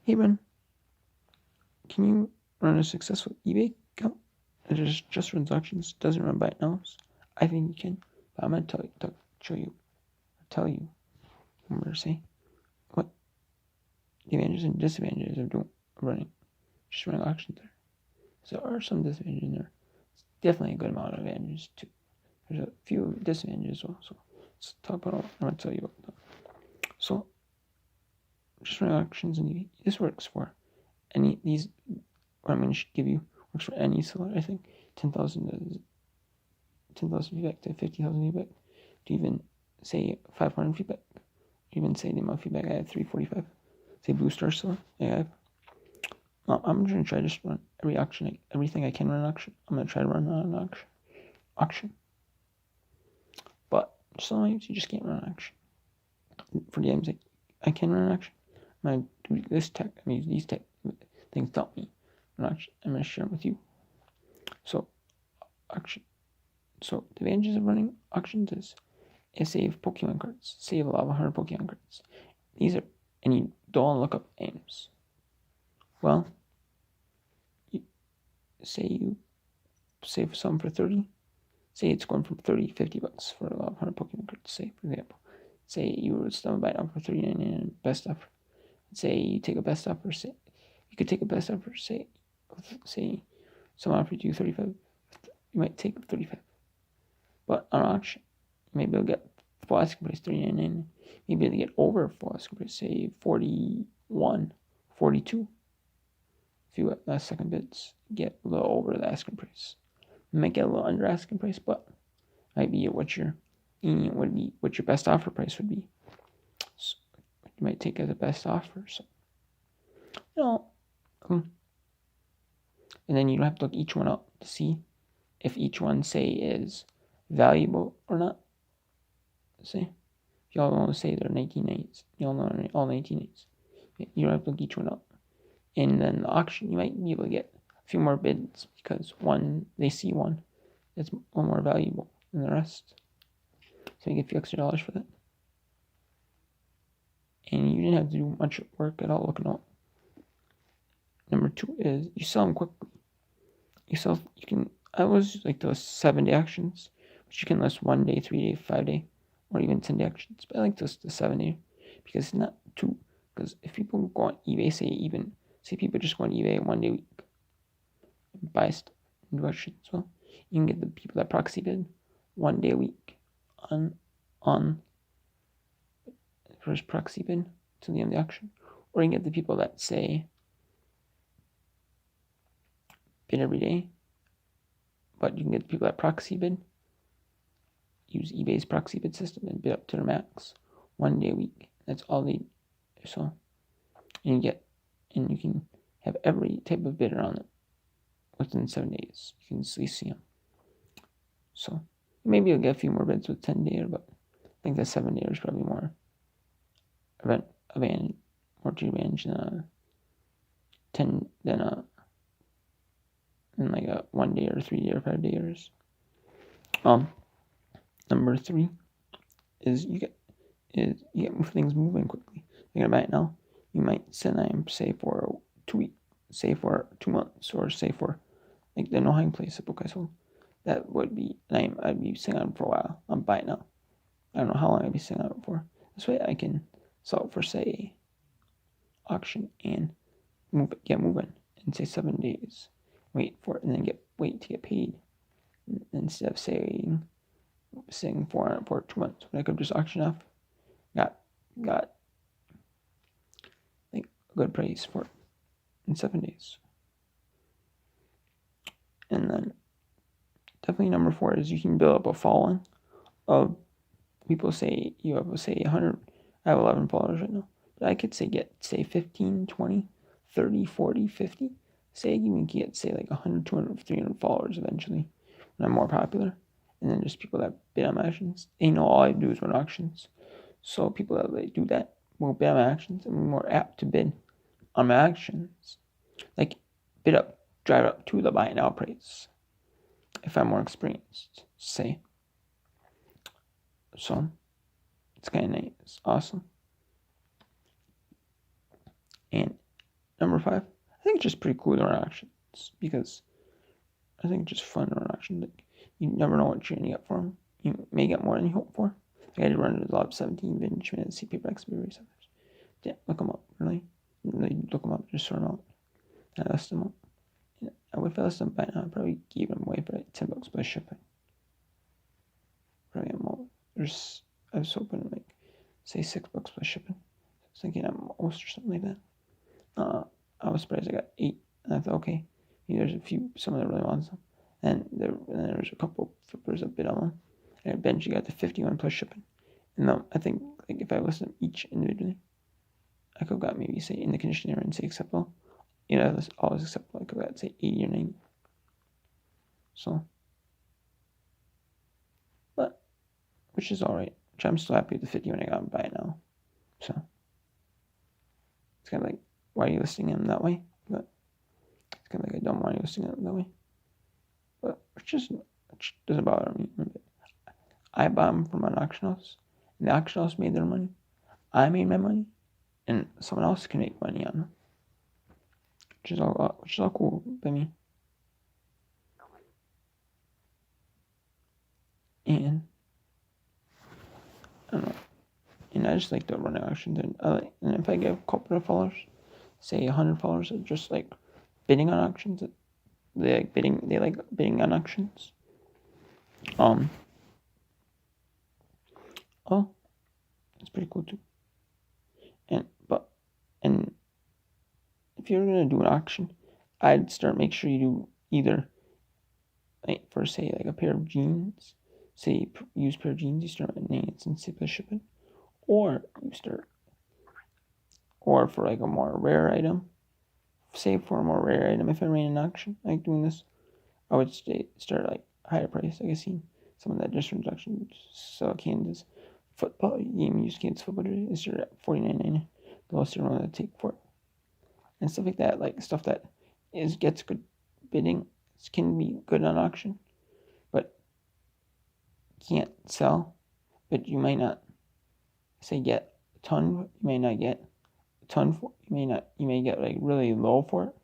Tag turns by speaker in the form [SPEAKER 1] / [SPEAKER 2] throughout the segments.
[SPEAKER 1] Hey Ben, can you run a successful eBay account? It just runs auctions, doesn't run buy nows. I think you can, but I'm gonna tell you, I'm gonna say what the advantages and disadvantages of running auctions there. So there are some disadvantages in there. It's definitely a good amount of advantages too. There's a few disadvantages as well. So let's talk about all. I'm gonna tell you about them. So just running auctions and eBay. This works for any these. What I'm gonna give you works for any seller. I think 10,000 feedback to 50,000 feedback to even say 500 feedback, even say the amount of feedback I have 345. Say Blue Star Seller, I have. Well, I'm gonna try to just run everything I can run an auction. I'm gonna try to run an auction. But sometimes you just can't run an auction. For the items I can run an auction, I'm gonna do this tech. I mean, these tech things taught me an auction. I'm gonna share them with you. So, auction. So the advantages of running auctions is save Pokemon cards. Save a lot of 100 Pokemon cards. These are, and you don't look up names. Well, say you save some for 30. Say it's going from 30 to 50 bucks for a lot of 100 Pokemon cards. Say, for example, say you were still buy now for 39 and best offer. Say you take a best offer. Say you could take a best offer. Say someone offered you 35. You might take 35. But on auction, maybe you'll get full asking price 39.99. Maybe they get over full asking price, say 41, 42. If you get last second bids, get a little over the asking price. You might get a little under asking price, but might be what your best offer price would be. So you might take as a best offer. So and then you don't have to look each one up to see if each one say is valuable or not. See? Y'all want to say they're 1980s. Y'all know all 1980s. You don't have to look each one up. And then the auction, you might be able to get a few more bids because they see one that's one more valuable than the rest. So you get a few extra dollars for that. And you didn't have to do much work at all looking up. Number 2 is you sell them quickly. I was like those 7-day auctions, which you can list 1 day, 3 day, 5 day, or even 10-day auctions. But I like the 7-day because it's not too. Because if people go on eBay, say people just go on eBay 1 day a week, buy stuff and do auctions. Well, you can get the people that proxy bid 1 day a week on first proxy bid to the end of the auction, or you can get the people that say bid every day, but you can get the people that proxy bid, use eBay's proxy bid system and bid up to their max 1 day a week. That's all they do. So, and you can have every type of bidder on it within 7 days. You can see them. So maybe you'll get a few more bids with 10 days, but I think the 7 days is probably more advantage than 10 than like a 1 day or 3 day or 5 days. Number 3 is you get things moving quickly. You're gonna buy it now. You might send them say for 2 weeks, say for 2 months, or say for like the Noheim place a book I sold. That would be I'd be sitting on it for a while. I'm buying now. I don't know how long I'd be sitting on it for. This way I can sell it for say auction and get moving in say 7 days. Wait for it and then wait to get paid instead of saying for 2 months when I could just auction off. Got like a good price for it in 7 days. And then definitely number 4 is you can build up a following of people. Say you have 100. I have 11 followers right now, but I could get 15, 20, 30, 40, 50. Say you can get say like 100, 200, 300 followers eventually when I'm more popular. And then just people that bid on my auctions. They know all I do is run auctions. So people that do that will bid on my auctions and be more apt to bid on my auctions. Like drive up to the buy now price if I'm more experienced, say. So it's kind of nice. It's awesome. And Number 5, I think it's just pretty cool to run auctions because I think it's just fun to run auctions. Like, you never know what you're gonna get for them. You may get more than you hope for. Like I did run a lot of 17 vintage minutes, see paperbacks, be resellers. Yeah, look them up, really. Look them up, just sort them out. And I list them up. Yeah, I would list them by now. I probably gave them away for like $10 plus shipping. Probably more. I was hoping like, say $6 plus shipping. I was thinking at most or something like that. I was surprised I got 8. And I thought, okay, there's a few, someone that really wants them. And there was a couple flippers that bid on them. And eventually got to 51 plus shipping. And I think like if I listed them each individually, I could have got maybe say in the condition area and say acceptable. That's always acceptable. I could have got say 80 or 90. So, but which is alright. Which I'm still happy with the 50 when I got them by now. So it's kind of like, why are you listing them that way? But it's kind of like I don't want you listing them that way. But which doesn't bother me. I bought them from an auction house, and the auction house made their money. I made my money, and someone else can make money on them, which is all cool by me. And I don't know. And I just like to run auctions, and if I get a couple of followers, say 100 followers, are just like bidding on auctions. They like bidding on auctions. Oh, it's pretty cool too. And if you're gonna do an auction, I'd make sure you do either, like, for say like a pair of jeans, say use pair of jeans, you start at 9 cents plus shipping, or for like a more rare item, say for a more rare item, if I ran an auction like doing this, I would start like higher price. Like I seen some of that just auctions sell Kansas football game used Kansas football jersey. They start at $49.99. The lowest one that take for it. And stuff like that, like stuff that gets good bidding, can be good on auction, but can't sell. But you might not say get a ton. You may not get a ton for. You may get like really low for it.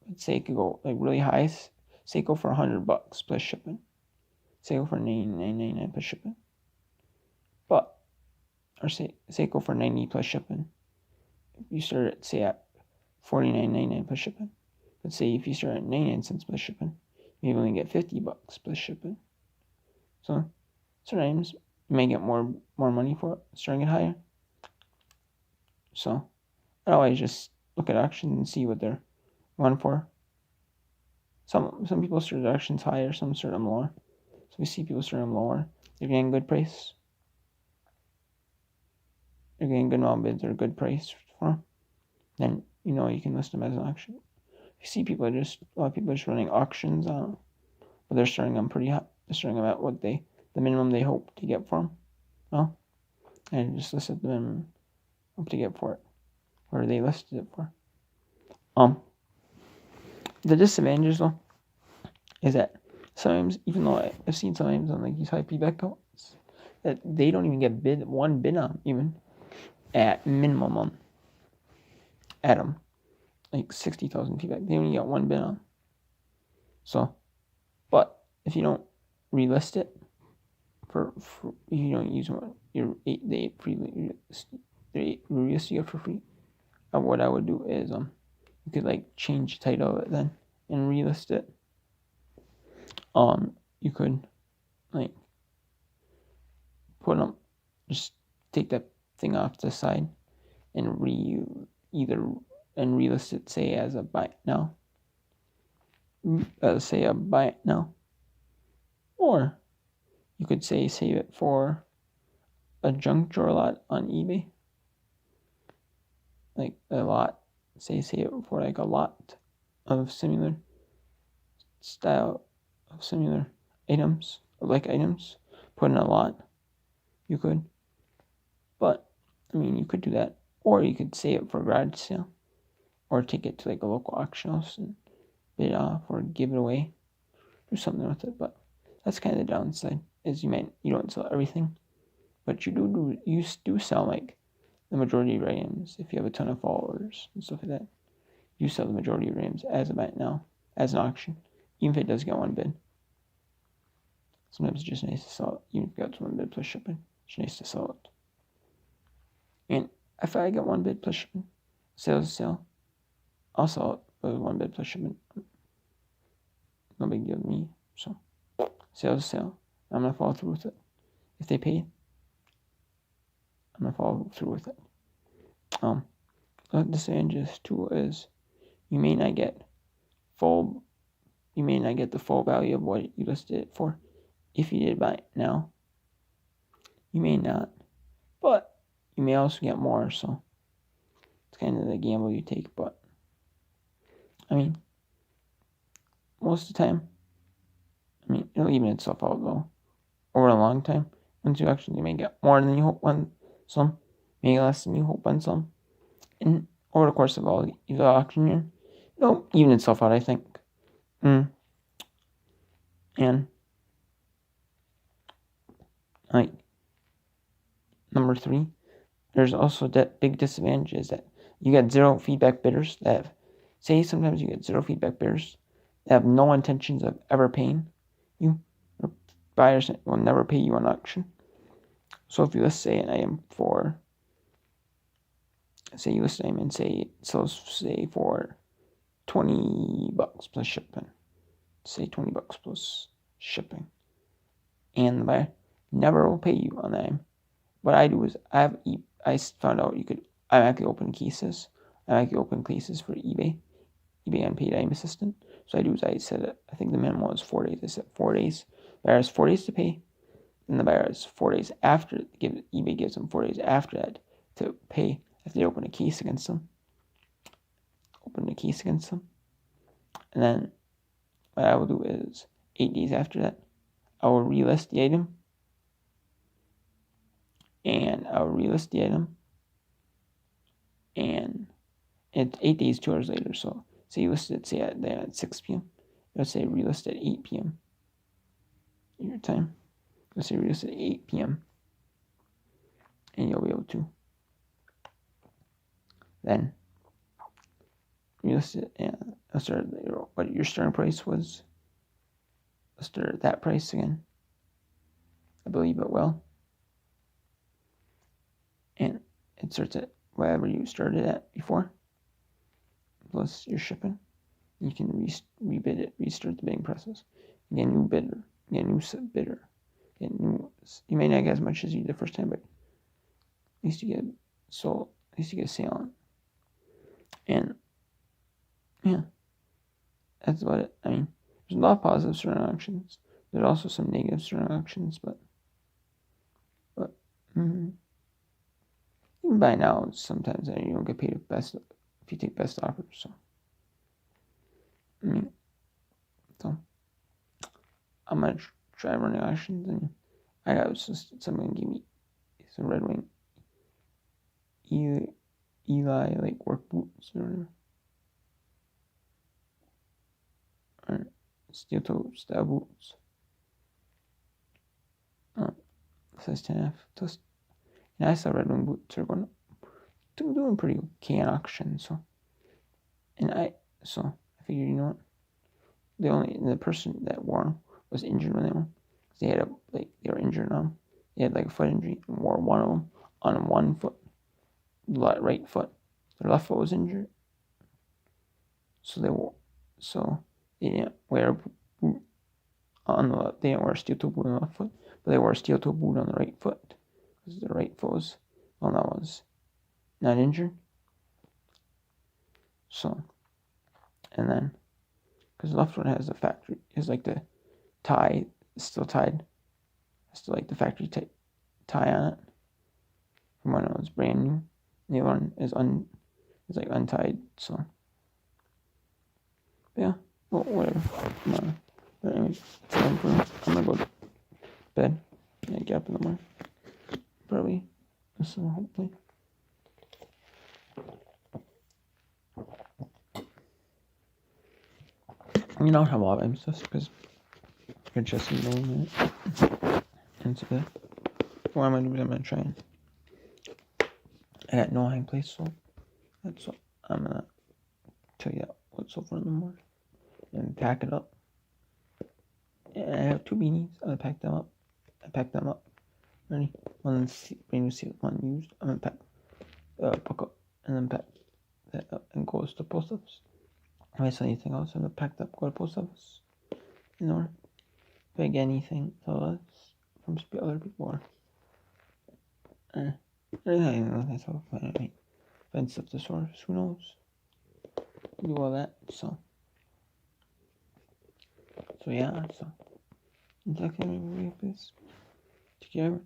[SPEAKER 1] But say it could go like really high. Say go for $100 plus shipping. Say go for $99.99 plus shipping. Or say go for 90 plus shipping. If you start at say at $49.99 plus shipping. But say if you start at 99 cents plus shipping, you only get $50 plus shipping. So sometimes you may get more money for it, starting it higher. So I always just look at auctions and see what they're going for. Some people start auctions higher, some start them lower. So we see people start them lower. They're getting good price. They're getting good amount of bids or a good price for them. Then you can list them as an auction. You see a lot of people are just running auctions on them, but they're starting them pretty high. They're starting them at what the minimum they hope to get for them. Well, and just listed the minimum hope to get for it, or they listed it for. The disadvantages though is that sometimes, even though I've seen sometimes on like these high payback accounts, that they don't even get one bid on even at minimum at them. Like 60,000 payback, they only got one bid on. So, but if you don't relist it for you don't use the 8 relist you get for free. What I would do is you could like change the title of it then and relist it. You could like just take that thing off the side and relist it, say as a buy now. Say a buy it now. Or you could say save it for a junk drawer lot on eBay. Like a lot. Save it for like a lot of similar style of similar items, put in a lot. You could. But you could do that. Or you could save it for a garage sale. Or take it to like a local auction house and bid it off or give it away. Do something with it. But that's kind of the downside, is you don't sell everything. But you do sell like the majority of your items if you have a ton of followers and stuff like that. you sell the majority of Rams as a bet now, as an auction, even if it does get one bid. Sometimes it's just nice to sell it, even if it got one bid plus shipping. It's nice to sell it. And if I get one bid plus shipping, sales sale, I'll sell it with one bid plus shipping. No big deal to me. So, sales sale. I'm gonna follow through with it. If they pay, I'm gonna follow through with it. The disadvantage too is you may not get the full value of what you listed it for. If you did buy it now, you may not, but you may also get more. So it's kind of the gamble you take. But I mean, most of the time, it'll even itself out though. Over a long time, once you actually may get more than you hope on some, maybe less than you hope on some. And over the course of all the auction year, it'll even itself out, I think. And like number 3, there's also that big disadvantage is that you get zero feedback bidders that sometimes you get zero feedback bidders that have no intentions of ever paying you, or buyers will never pay you on auction. So if you list an item for, say you list an item and say it sells for $20 plus shipping, say $20 plus shipping, and the buyer never will pay you on that item. What I do is I found out I actually open cases. I actually open cases for eBay Unpaid Item Assistant. So I said it, I think the minimum was 4 days. I said 4 days. The buyer has 4 days to pay. Then the buyer has 4 days after, eBay gives them 4 days after that to pay if they open a case against them. And then what I will do is 8 days after that, I will relist the item. And it's 8 days, 2 hours later. So say you listed it, at 6 p.m. Let's say relist at 8 p.m. your time. Let's say relist at 8 p.m. And you'll be able to then relist it and start what your starting price was. Let's start at that price again. I believe it will. And it starts at whatever you started at before, plus your shipping. You can rebid it, restart the bidding process. Get a new bidder, get a new bidder, you may not get as much as you did the first time, but at least you get sold, at least you get a sale on. And yeah, that's about it. There's a lot of positives surrounding auctions. There's also some negatives surrounding auctions, but even by now, sometimes you don't get paid if you take best offers. So, so I'm gonna try running auctions, and I got someone give me some Red Wing Eli like work boots or steel toe style boots. Size 10F. And I saw Red Wing boots are doing pretty okay in auction. So I figured, the person that wore them was injured when they won. They were injured on them. They had like a foot injury and wore one of them on one foot, right foot. Their left foot was injured, so they didn't wear a boot they didn't wear a steel toe boot on the left foot, but they wore a steel toe boot on the right foot because the right foot was not injured. So, and then because the left one has the tie still tied, still like the factory tie on it from when it was brand new. The other one is untied. So yeah, well, whatever. But anyways, I'm gonna go to bed and get up in the morning. Probably, so hopefully. I don't have a lot of emphasis because you're just knowing it. And so what I'm gonna do is I'm gonna try and I got no hiding place, so that's what I'm gonna tell you what's over in the morning. And pack it up. And I have 2 beanies. I pack them up. Ready? One brand new seal, one used. I'm gonna pack up, and then pack that up and goes to the post office. If I saw anything else, I'm gonna pack up, go to the post office. You know, if I get anything else from other people, or that's all fine. Find stuff to source. Who knows? Do all that. So yeah. So exactly what please. Take care.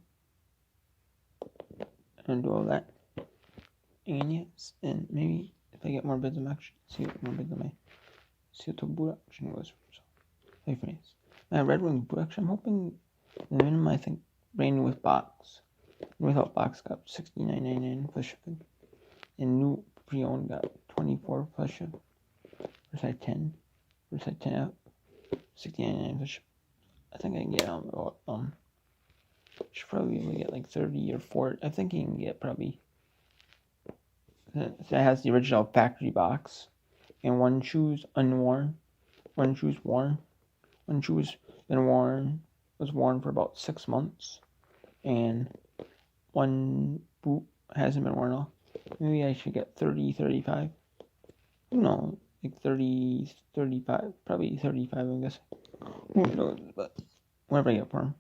[SPEAKER 1] And do all that. And yes, and maybe if I get more bids of action, see what more bids of my boot action goes. So, hey friends. My Red Wings boot action, I'm hoping the minimum, I think, brand new with box. Without box got $69.99 plus shipping. And new pre-owned got $24 plus shipping. For size 10. For size 10 out. $69.99 plus shipping. I think I can get about, should probably be able to get like 30 or 40. I think you can get probably. It has the original factory box, and one shoe's unworn, one shoe's worn, one shoe's been worn, was worn for about 6 months, and one boot hasn't been worn off. Maybe I should get 30, 35. Who knows? Like 30, 35, probably 35, I guess. Who knows? But whatever I get for them,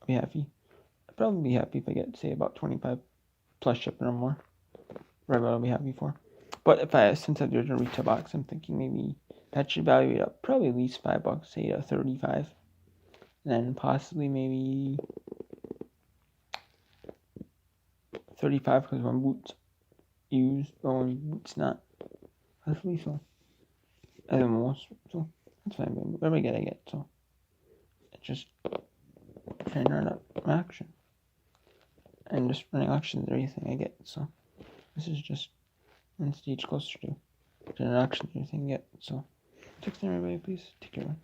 [SPEAKER 1] I'll be happy. I'd probably be happy if I get, say, about 25 plus shipping or more. Right, what I'll be happy for. But if since I do a retail box, I'm thinking maybe that should value it up probably at least $5, say 35. And then possibly maybe 35 because one boot's used, or one boot's not. Possibly so. At the most, so that's fine. Whatever I get, so it's just trying to run up action. And just running auctions and everything I get, so this is just one stage closer to an auction and everything I get, so take care everybody, please. Take care.